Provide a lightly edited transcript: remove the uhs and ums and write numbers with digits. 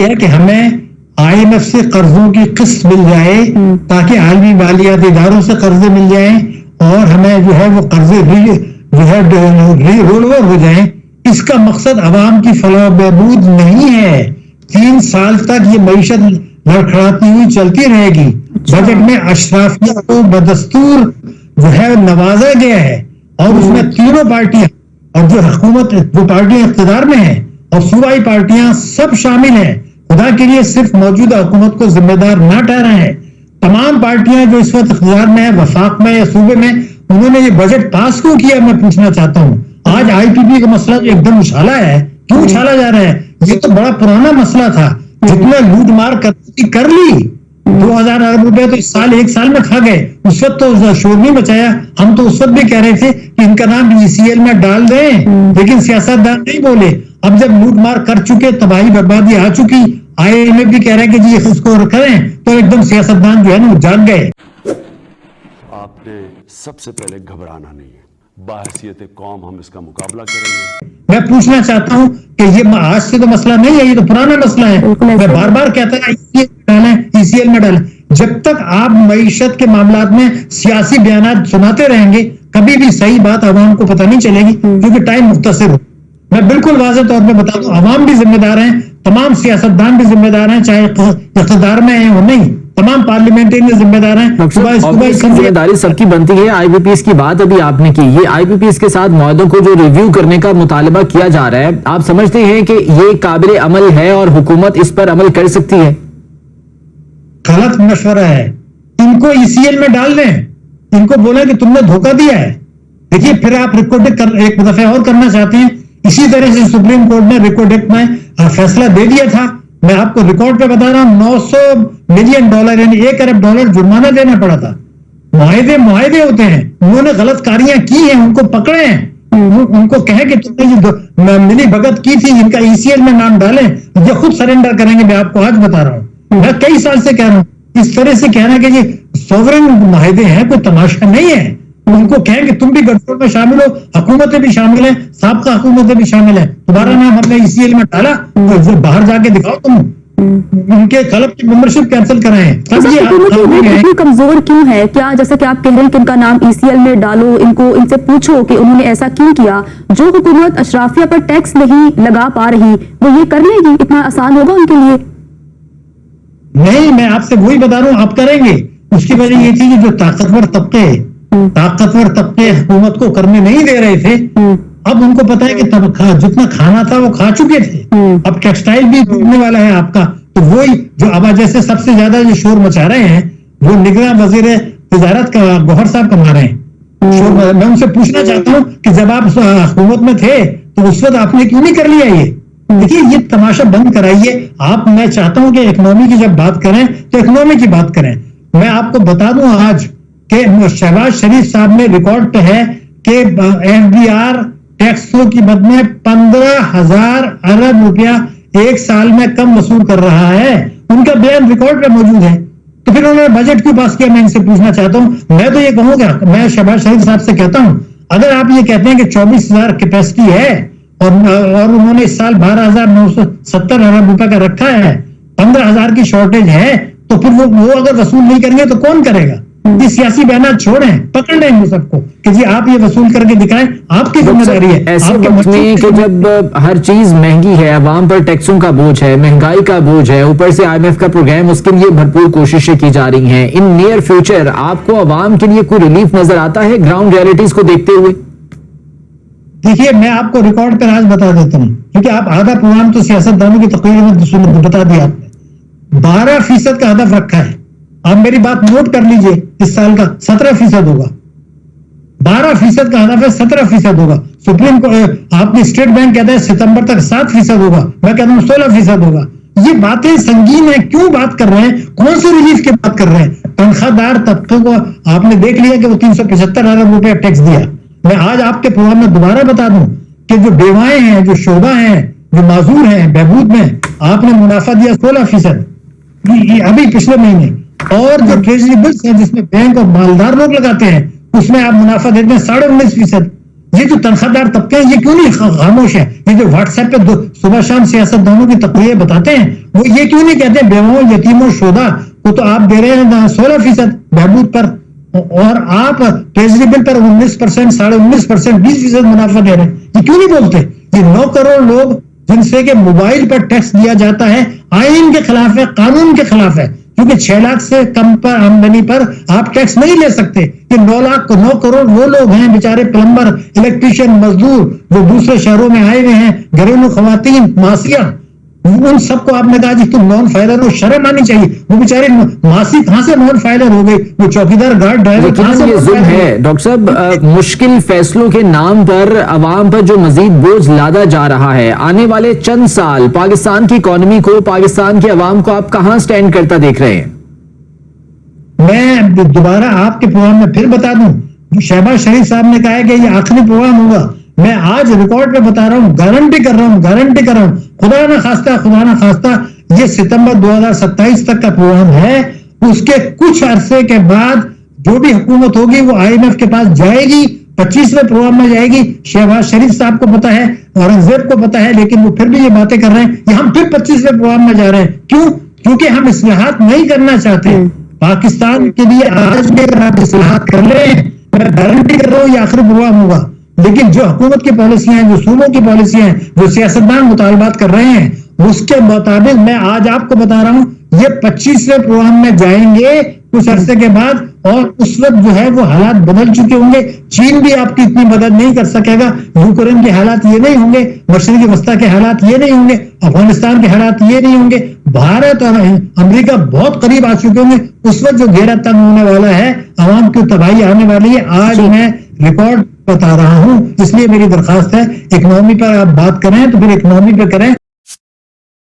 ہے کہ ہمیں IMF سے قرضوں کی قسط مل جائے تاکہ عالمی مالیاتی اداروں سے قرضے مل جائیں اور ہمیں جو ہے وہ قرضے رول اوور ہو جائیں. اس کا مقصد عوام کی فلاح و بہبود نہیں ہے. 3 سال تک یہ معیشت لڑکھڑاتی ہوئی چلتی رہے گی. بجٹ میں اشرافیہ کو بدستور جو ہے نوازا گیا ہے اور اس میں تینوں پارٹیاں اور جو حکومت جو پارٹیاں اقتدار میں ہیں اور صوبائی پارٹیاں سب شامل ہیں. خدا کے لیے صرف موجودہ حکومت کو ذمہ دار نہ ٹھہرائیں. تمام پارٹیاں جو اس وقت اقتدار میں ہیں وفاق میں یا صوبے میں انہوں نے یہ بجٹ پاس کیوں کیا میں پوچھنا چاہتا ہوں. آج IPP کا مسئلہ جو ایک دم اچھالا ہے, کیوں اچھالا جا رہا ہے؟ یہ تو بڑا پرانا مسئلہ تھا. جتنا لوٹ مار کر لی 2000 ارب روپے تو اس سال 1 سال میں کھا گئے. اس وقت تو شور نہیں بچایا. ہم تو اس وقت بھی کہہ رہے تھے کہ ان کا نام ECL میں ڈال دیں, لیکن سیاستدان نہیں بولے. اب جب لوٹ مار کر چکے, تباہی بربادی آ چکی, IMF بھی کہہ رہے کہ جی اس کو کریں, تو ایک دم سیاستدان جو ہے نا جاگ گئے. آپ نے سب سے پہلے گھبرانا نہیں ہے. بحیثیت قوم ہم اس کا مقابلہ کریں گے. میں پوچھنا چاہتا ہوں کہ یہ آج سے تو مسئلہ نہیں ہے, یہ تو پرانا مسئلہ ہے. میں بار بار کہتا ہوں ECL میں ڈالیں. جب تک آپ معیشت کے معاملات میں سیاسی بیانات سناتے رہیں گے کبھی بھی صحیح بات عوام کو پتہ نہیں چلے گی, کیونکہ ٹائم مختصر ہو. میں بالکل واضح طور پہ بتا دوں, عوام بھی ذمہ دار ہیں, تمام سیاستدان بھی ذمہ دار ہیں, چاہے اقتدار میں ہیں اور نہیں, تمام پارلیمنٹری ذمہ دار ہیں. ذمہ داری سب کی بنتی ہے. IPPs کی بات ابھی آپ نے کی, یہ IPPs کے ساتھ معاہدوں کو جو ریویو کرنے کا مطالبہ کیا جا رہا ہے, آپ سمجھتے ہیں کہ یہ قابل عمل ہے اور حکومت اس پر عمل کر سکتی ہے؟ غلط مشورہ ہے. ان کو ECL میں ڈال دیں, ان کو بولیں کہ تم نے دھوکہ دیا ہے. دیکھیے پھر آپ ریکارڈ ایک دفعہ اور کرنا چاہتے ہیں. اسی طرح سے سپریم کورٹ نے ریکارڈ ایکٹ میں فیصلہ دے دیا تھا. میں آپ کو ریکارڈ پہ بتا رہا ہوں, $900 ملین یعنی $1 ارب جرمانہ دینا پڑا تھا. معاہدے ہوتے ہیں. انہوں نے غلط کاریاں کی ہیں, ان کو پکڑے ہیں, ان کو کہیں کہ تم نے ملی بھگت کی تھی, ان کا ECL میں نام ڈالیں, یہ خود سرنڈر کریں گے. میں آپ کو آج بتا رہا ہوں, میں کئی سال سے کہہ رہا ہوں. اس طرح سے کہنا کہ یہ سوورن معاہدے ہیں, کوئی تماشا نہیں ہے. ان کو کہیں کہ تم بھی گٹھجوڑ میں شامل ہو, حکومتیں بھی شامل ہیں, سابقہ حکومتیں بھی شامل ہیں, تمہارا نام ہم نے ECL میں ڈالا, باہر جا کے دکھاؤ تم, ان کے کلب کی ممبرشپ کینسل کرائیں. کمزور کیوں ہے؟ کیا جیسا کہ آپ کہہ رہے ہیں کہ ان کا نام ECL میں ڈالو, ان سے پوچھو کہ انہوں نے ایسا کیوں کیا. جو حکومت اشرافیہ پر ٹیکس نہیں لگا پا رہی وہ یہ کر لے گی؟ اتنا آسان ہوگا ان کے لیے؟ نہیں, میں آپ سے وہی بتا رہا ہوں, آپ کریں گے. اس کی وجہ یہ تھی کہ جو طاقتور طبقے حکومت کو کرنے نہیں دے رہے تھے, اب ان کو پتا ہے کہ جتنا کھانا تھا وہ کھا چکے تھے. اب ٹیکسٹائل بھی ڈوبنے والا ہے آپ کا. تو وہی جو اب جیسے سب سے زیادہ جو شور مچا رہے ہیں وہ نگراں وزیر تجارت کا گوہر صاحب کما رہے ہیں. میں ان سے پوچھنا چاہتا ہوں کہ جب آپ حکومت میں تھے تو اس وقت آپ نے کیوں نہیں کر لیا یہ؟ دیکھیے یہ تماشا بند کرائیے آپ. میں چاہتا ہوں کہ اکنامی کی جب بات کریں تو اکنامی کی بات کریں. میں آپ کو بتا دوں آج کہ شہباز شریف صاحب نے ریکارڈ پہ ہے کہ FDR ٹیکسوں کی مد میں 15,000 ارب روپیہ 1 سال میں کم وصول کر رہا ہے. ان کا بیان ریکارڈ پہ موجود ہے. تو پھر انہوں نے بجٹ کیوں پاس کیا؟ میں ان سے پوچھنا چاہتا ہوں. میں تو یہ کہوں گا, میں شہباز شریف صاحب سے کہتا ہوں, اگر آپ یہ کہتے ہیں کہ 24,000 کیپیسٹی ہے اور انہوں نے اس سال 12,970 ارب روپے کا رکھا ہے, 15,000 کی شارٹیج ہے, تو پھر وہ اگر وصول نہیں کریں گے تو کون کرے گا؟ یہ سیاسی بیانات چھوڑیں, پکڑ لیں گے سب کو کہ جی آپ یہ وصول کر کے دکھائیں, آپ کی ذمہ داری ہے. ایسے وقت میں کہ جب ہر چیز مہنگی ہے, عوام پر ٹیکسوں کا بوجھ ہے, مہنگائی کا بوجھ ہے, اوپر سے IMF کا پروگرام, اس کے لیے بھرپور کوششیں کی جا رہی ہیں. ان نیئر فیوچر آپ کو عوام کے لیے کوئی ریلیف نظر آتا ہے گراؤنڈ ریئلٹیز کو دیکھتے ہوئے؟ دیکھیے میں آپ کو ریکارڈ پہ آج بتا دیتا ہوں, کیونکہ آپ آدھا پروگرام تو سیاستدانوں کی تقریر میں بتا دیا آپ نے. 12% کا ہدف رکھا ہے. آپ میری بات نوٹ کر لیجئے, اس سال کا 17% ہوگا. 12% کا ہدف ہے, 17% ہوگا. سپریم آپ نے اسٹیٹ بینک کہتا ہے ستمبر تک 7% ہوگا, میں کہتا ہوں 16% ہوگا. یہ باتیں سنگین ہیں, کیوں بات کر رہے ہیں؟ کون سی ریلیف کی بات کر رہے ہیں؟ تنخواہ دار طبقے کو آپ نے دیکھ لیا کہ وہ 375 ارب روپے ٹیکس دیا. میں آج آپ کے پروگرام میں دوبارہ بتا دوں کہ جو بیوائیں ہیں, جو شعبہ ہیں, جو معذور ہیں بہبود میں, آپ نے منافع دیا 16% ابھی پچھلے مہینے. اور جو ٹریجری بلز ہیں جس میں بینک اور مالدار لوگ لگاتے ہیں, اس میں آپ منافع دیتے ہیں 19.5%. یہ جو تنخواہ دار طبقے ہیں یہ کیوں نہیں خاموش ہے؟ یہ جو واٹس ایپ پہ صبح شام سیاست دانوں کی تقریر بتاتے ہیں وہ یہ کیوں نہیں کہتے بیواؤں یتیموں شہداء کو تو آپ دے رہے ہیں 16% بہبود پر، اور آپ ٹریجری بل پر 19%، 19.5%، 20% منافع دے رہے ہیں؟ یہ کیوں نہیں بولتے؟ یہ 9 کروڑ لوگ جن سے کہ موبائل پر ٹیکس دیا جاتا ہے آئین کے خلاف ہے، قانون کے خلاف ہے، کیونکہ 6 لاکھ سے کم پر آمدنی پر آپ ٹیکس نہیں لے سکتے۔ یہ 9 کروڑ وہ لوگ ہیں بیچارے پلمبر، الیکٹریشین، مزدور جو دوسرے شہروں میں آئے ہوئے ہیں، گھریلو خواتین، ماسیاں، ان سب کو آپ نے کہا جی تم نان فائلر ہو، شرم آنی چاہیے۔ وہ بیچارے ماسی کہاں سے نان فائلر ہو گئے؟ وہ چوکیدار گارڈ ڈرائیور کہاں سے؟ یہ ظلم ہے ڈاکٹر صاحب، مشکل فیصلوں کے نام پر عوام پر جو مزید بوجھ لادا جا رہا ہے، آنے والے چند سال پاکستان کی اکانومی کو، پاکستان کے عوام کو آپ کہاں سٹینڈ کرتا دیکھ رہے ہیں؟ میں دوبارہ آپ کے پروگرام میں پھر بتا دوں، شہباز شریف صاحب نے کہا ہے کہ یہ آخری پروگرام ہوگا۔ میں آج ریکارڈ پہ بتا رہا ہوں، گارنٹی کر رہا ہوں، خدا نہ خواستہ یہ ستمبر 2027 تک کا پروگرام ہے۔ اس کے کچھ عرصے کے بعد جو بھی حکومت ہوگی وہ IMF کے پاس جائے گی، 25ویں پروگرام میں جائے گی۔ شہباز شریف صاحب کو پتا ہے، اورنگزیب کو پتا ہے، لیکن وہ پھر بھی یہ باتیں کر رہے ہیں کہ ہم پھر 25ویں پروگرام میں جا رہے ہیں۔ کیوں؟ کیونکہ ہم اصلاحات نہیں کرنا چاہتے۔ پاکستان کے لیے آج بھی اگر آپ اصلاحات کر لیں، میں گارنٹی کر رہا ہوں یہ آخری پروگرام ہوگا۔ لیکن جو حکومت کی پالیسیاں ہیں، جو صوبوں کی پالیسیاں ہیں، جو سیاستدان مطالبات کر رہے ہیں، اس کے مطابق میں آج آپ کو بتا رہا ہوں یہ 25ویں پروگرام میں جائیں گے کچھ عرصے کے بعد، اور اس وقت جو ہے وہ حالات بدل چکے ہوں گے۔ چین بھی آپ کی اتنی مدد نہیں کر سکے گا، یوکرین کے حالات یہ نہیں ہوں گے، مشرقی وسطیٰ کے حالات یہ نہیں ہوں گے، افغانستان کے حالات یہ نہیں ہوں گے، بھارت اور امریکہ بہت قریب آ چکے ہوں گے۔ اس وقت جو گھیرا تنگ ہونے والا ہے، عوام کی تباہی آنے والی ہے۔ آج میں ریکارڈ بتا رہا ہوں، اس لیے میری درخواست ہے اکنامی پر آپ بات کریں تو پھر اکنامی پہ کریں۔